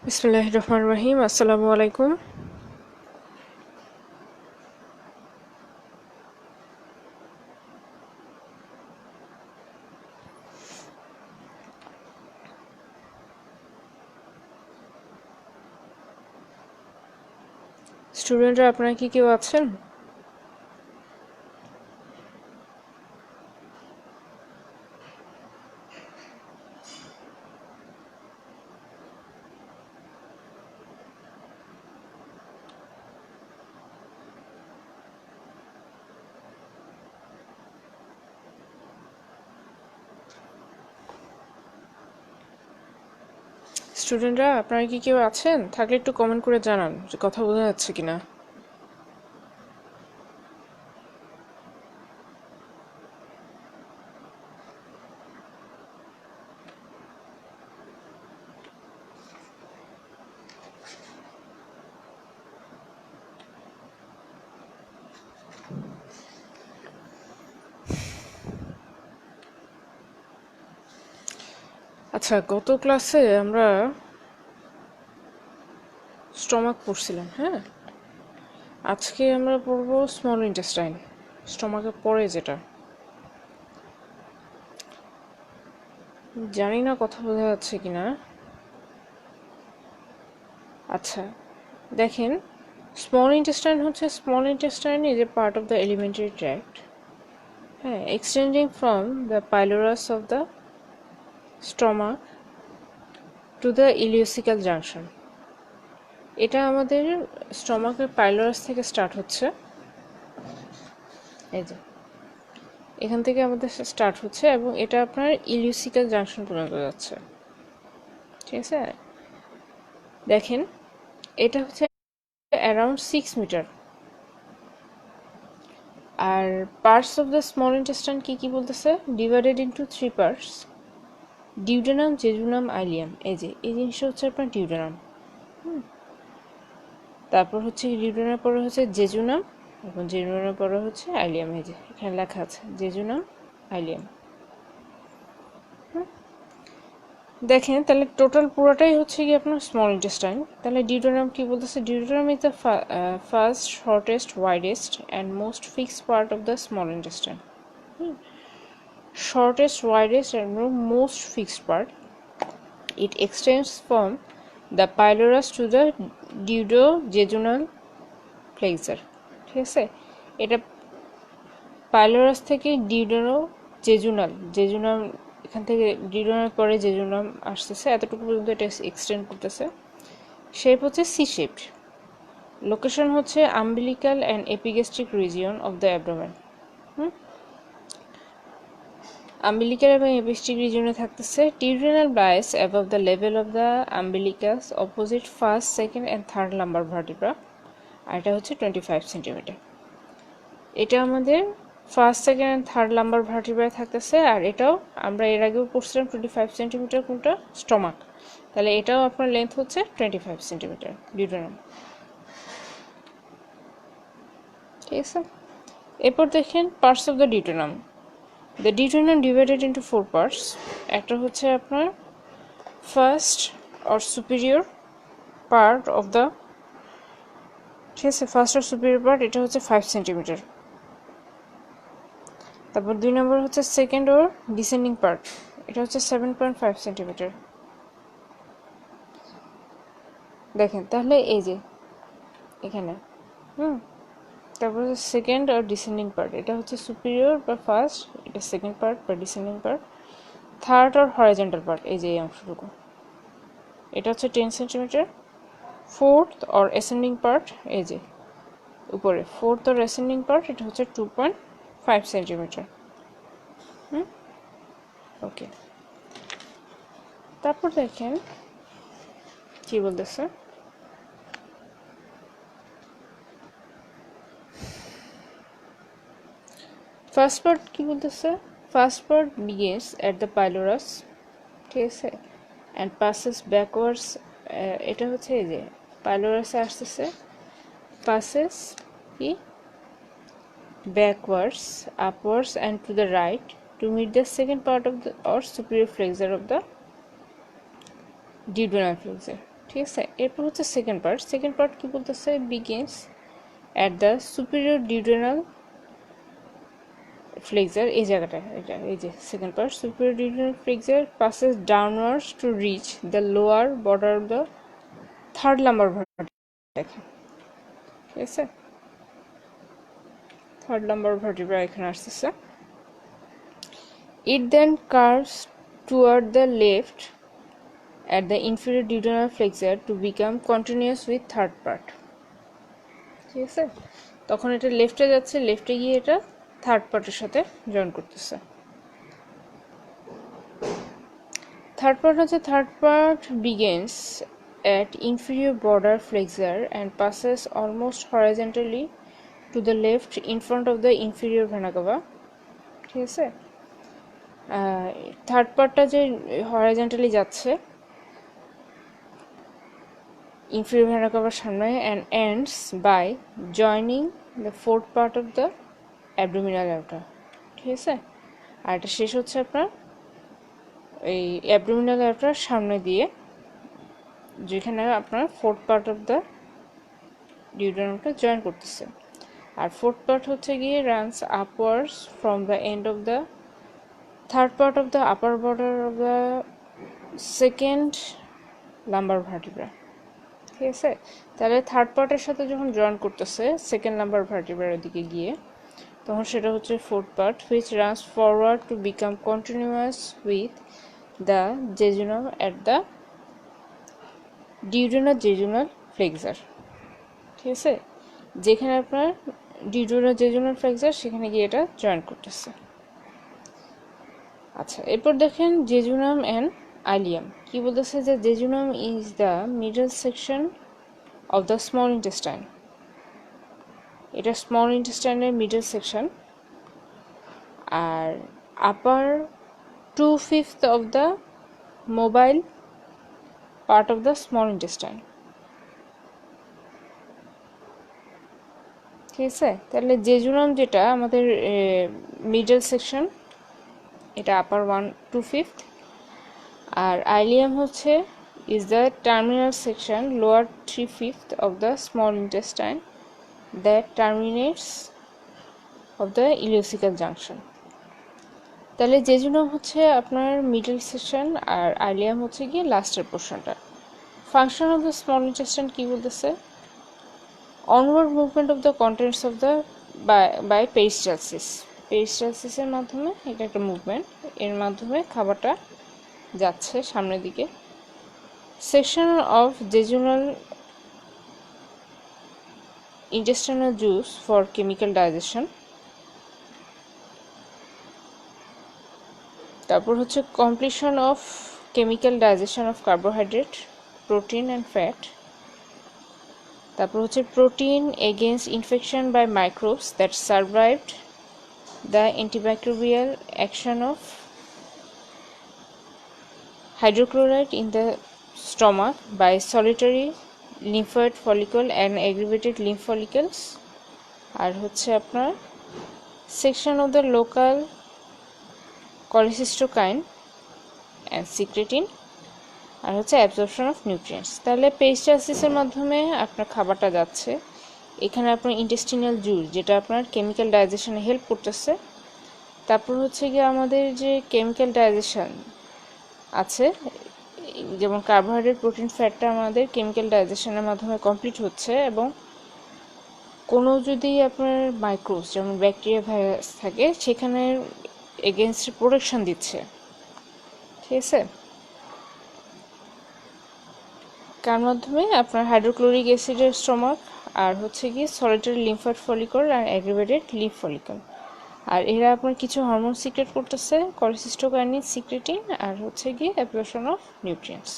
বিসমিল্লাহির রহমানির রহিম। আসসালামু আলাইকুম। স্টুডেন্টরা আপনারা কি কেউ আছেন? স্টুডেন্টরা আপনারা কি কেউ আছেন? থাকলে একটু কমেন্ট করে জানান যে কথা বোঝা যাচ্ছে কিনা। আচ্ছা, গত ক্লাসে আমরা স্টমাক পড়ছিলাম, হ্যাঁ? আজকে আমরা পড়বো স্মল ইন্টেস্টাইন, স্টমাকের পরে যেটা। জানি না কথা বোঝা যাচ্ছে কিনা। আচ্ছা, দেখেন, small intestine is a part of the alimentary tract, হ্যাঁ, extending from the pylorus of the stomach to the ileocaecal junction. এটা আমাদের স্টমাকের পাইলোরাস থেকে স্টার্ট হচ্ছে, এই যে এখান থেকে আমাদের স্টার্ট হচ্ছে এবং এটা আপনার ইলিওসিক্যাল জাংশন পর্যন্ত যাচ্ছে, ঠিক আছে? দেখেন, এটা হচ্ছে অ্যারাউন্ড 6 মিটার। আর parts of the small intestine কি কি বলতেছে? Divided into 3 parts: duodenum, jejunum, ileum. এই যে এই জিনিসটা হচ্ছে আপনার ডিউডেনাম, তারপর হচ্ছে ডিউডেনামের পরে হচ্ছে জেজুনাম, এবং জেজুনামের পরে হচ্ছে আইলিয়াম। এই যে এখানে লেখা আছে জেজুনাম, আইলিয়াম। দেখেন, তাহলে টোটাল পুরোটাই হচ্ছে কি আপনার স্মল ইন্টেস্টাইন। তাহলে ডিউডেনাম কি বলতেছে? Duodenum is the first, shortest, widest and most fixed part of the small intestine. Shortest, widest and most fixed part. It extends from the pylorus to the duodenal flexure. ঠিক আছে? এটা পাইলোরাস থেকে জেজুনাল, এখান থেকে duodenal পরে jejunum আসতেছে, এতটুকু পর্যন্ত এটা এক্সটেন্ড করতেছে। শেপ হচ্ছে সি শেপড। লোকেশন হচ্ছে umbilical and epigastric region of the abdomen. Umbilical এবং এপিগ্যাস্ট্রিক রিজিয়নে থাকতেছে duodenal bias above the level of the umbilicus opposite first, second and third lumbar vertebra. আর এটা হচ্ছে 25 সেন্টিমিটার। এটা আমাদের first, second and third lumbar ভার্টিব্রায় থাকতেছে। আর এটাও আমরা এর আগেও পড়ছিলাম 25 সেন্টিমিটার কোনটা? স্টমাক। তাহলে এটাও আপনার লেন্থ হচ্ছে 25 সেন্টিমিটার ডিউডেনাম, ঠিক আছে? এরপর দেখেন parts of the duodenum. The duodenum divided into 4 parts. একটা হচ্ছে আপনার first or superior part of the, ঠিক আছে, ফার্স্ট অর সুপিরিয়র পার্ট, এটা হচ্ছে 5 সেন্টিমিটার। তারপর 2 নম্বর হচ্ছে সেকেন্ড অর ডিসেন্ডিং পার্ট, এটা হচ্ছে 7.5 সেন্টিমিটার। দেখেন তাহলে এই যে এখানে, তারপর হচ্ছে সেকেন্ড অর ডিসেন্ডিং পার্ট, এটা হচ্ছে সুপিরিয়র বা ফার্স্ট, এটা সেকেন্ড পার্ট বা descending part. Third or horizontal part, এই যে এই অংশটুকু, এটা হচ্ছে 10 centimetre. Fourth or ascending part, এই যে উপরে ফোর্থ অর অ্যাসেন্ডিং পার্ট, এটা হচ্ছে 2.5 সেন্টিমিটার। ওকে, তারপর দেখেন কি বলতেছে। ফার্স্ট পার্ট কি বলতেছে? First part begins at the pylorus, ঠিক আছে, অ্যান্ড পাসেস ব্যাকওয়ার্ডস। এটা হচ্ছে এই যে পাইলোরাসে আসতেছে, পাসেস কি backwards, upwards and to the right to meet the second part of the or superior flexure of the duodenal flexure, ঠিক আছে। এরপর হচ্ছে সেকেন্ড পার্ট কি বলতেছে, begins at the superior duodenal flexor, এই জায়গাটা, এটা এই যে second part, superior duodenal flexor passes downwards to reach the lower border of the third lumber দেখেন, ঠিক আছে, থার্ড লাম্বার ভার্টিব্রা এখানে আসতেছে। It then curves toward the left at the inferior duodenal flexure to become continuous with third part, ঠিক আছে। তখন এটা লেফটে যাচ্ছে, লেফটে গিয়ে এটা থার্ড পার্টের সাথে জয়েন করতেছে। Third part begins at inferior border flexure and passes almost horizontally to the left in front of the inferior vena cava, ঠিক আছে। থার্ড পার্টটা যে হরাইজন্টালি যাচ্ছে inferior vena cava সামনে and ends by joining the fourth part of the abdominal aorta, ঠিক আছে। আর এটা শেষ হচ্ছে আপনার এই অ্যাবডোমিনাল এয়ারটার সামনে দিয়ে, যেখানে আপনার ফোর্থ পার্ট অফ দ্য ডিউডেনামটা জয়েন করতেছে। আর ফোর্থ পার্ট হচ্ছে গিয়ে runs upwards from the end of the third part of the upper border of the second lumbar vertebra, ঠিক আছে। তাহলে থার্ড পার্টের সাথে যখন জয়েন করতেছে সেকেন্ড লাম্বার ভার্টিব্রার দিকে গিয়ে, তখন সেটা হচ্ছে fourth part, which runs forward to become continuous with the jejunum at the duodenojejunal flexure, ঠিক আছে। যেখানে আপনার ডিউডেনো-জেজুনাল ফ্লেক্সার সেখানে গিয়ে এটা জয়েন করতেছে। আচ্ছা, এরপর দেখেন জেজুনাম অ্যান্ড আইলিয়াম কি বলতেছে, যে jejunum is the middle section of the small intestine, এটা স্মল ইন্টেস্টাইনের মিডল সেকশন। আর upper 2/5 of the mobile part of the small intestine, ঠিক আছে। তাহলে জেজুনাম যেটা আমাদের মিডল সেকশন, এটা আপার 1/2, আর আইলিয়াম হচ্ছে is the terminal section lower 3/5 of the small intestine that terminates of the ileocecal junction। তাহলে জেজুনাম হচ্ছে আপনার মিডল সেকশন আর আইলিয়াম হচ্ছে গিয়ে লাস্টের পোর্শনটা। Function of the small intestine কি বলতেছে, onward movement of the contents of the by পেরিস্টালসিসের মাধ্যমে, এটা একটা মুভমেন্ট, এর মাধ্যমে খাবারটা যাচ্ছে সামনের দিকে। Section of jejunal intestinal juice for chemical digestion। তারপর হচ্ছে completion of chemical digestion of carbohydrate, protein and fat। তারপর হচ্ছে protein against infection by microbes that survived the antibacterial action of hydrochloride in the stomach by solitary lymphoid follicle and aggravated lymph follicles। আর হচ্ছে আপনার section of the local cholecystokine and secretin, আর হচ্ছে absorption of nutrients. তাহলে পেরিস্টালসিসের মাধ্যমে আপনার খাবারটা যাচ্ছে, এখানে আপনার ইন্টেস্টিনাল জুস যেটা আপনার কেমিক্যাল ডাইজেশনে হেল্প করতেছে। তারপর হচ্ছে গিয়ে আমাদের যে কেমিক্যাল ডাইজেশন আছে, যেমন কার্বোহাইড্রেট, প্রোটিন, ফ্যাটটা আমাদের কেমিক্যাল ডাইজেশনের মাধ্যমে কমপ্লিট হচ্ছে, এবং কোনো যদি আপনার মাইক্রোবস যেমন ব্যাকটেরিয়া, ভাইরাস থাকে সেখানে এগেনস্ট প্রোটেকশন দিচ্ছে, ঠিক আছে। কার মাধ্যমে, আপনার হাইড্রোক্লোরিক অ্যাসিডের স্টমাক, আর হচ্ছে গিয়ে সলিটারি লিম্ফয়েড ফলিকল আর অ্যাগ্রিভেটেড লিম্ফ ফলিকল। আর এরা আপনার কিছু হরমোন সিক্রেট করতেছে, কোলেসিস্টোকাইনিন, সিক্রেটিন, আর হচ্ছে গিয়ে অ্যাবজর্পশন অফ নিউট্রিয়েন্টস।